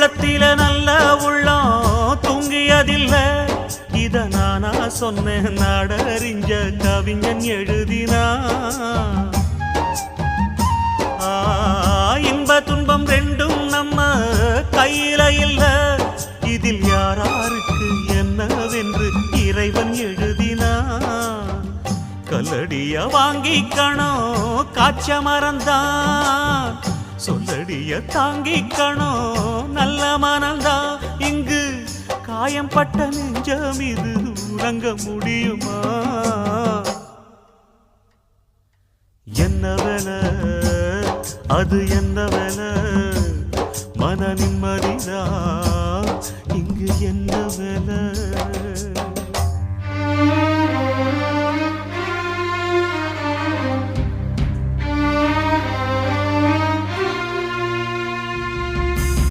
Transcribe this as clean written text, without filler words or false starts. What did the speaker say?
உள்ளத்தில நல்ல உள்ளம் தூங்கியதில்ல. இத நானா சொன்னேன், நாடறிஞ்ச கவிஞன் எழுதினா. இன்ப துன்பம் ரெண்டும் நம்ம கையில இல்ல. இதில் யாராருக்கு என்னவென்று இறைவன் எழுதினா. கல்லடிய வாங்கிக்கணும் காய்ச்ச மறந்தான், சொல்லடிய தாங்கிக்கணும் நல்ல மனந்தான். இங்கு காயம் பட்ட நெஞ்சம் இது உறங்க முடியுமா? என்ன வேலை அது என்ன வேலை? மன நிம்மதிதான் இங்கு என்ன வேலை?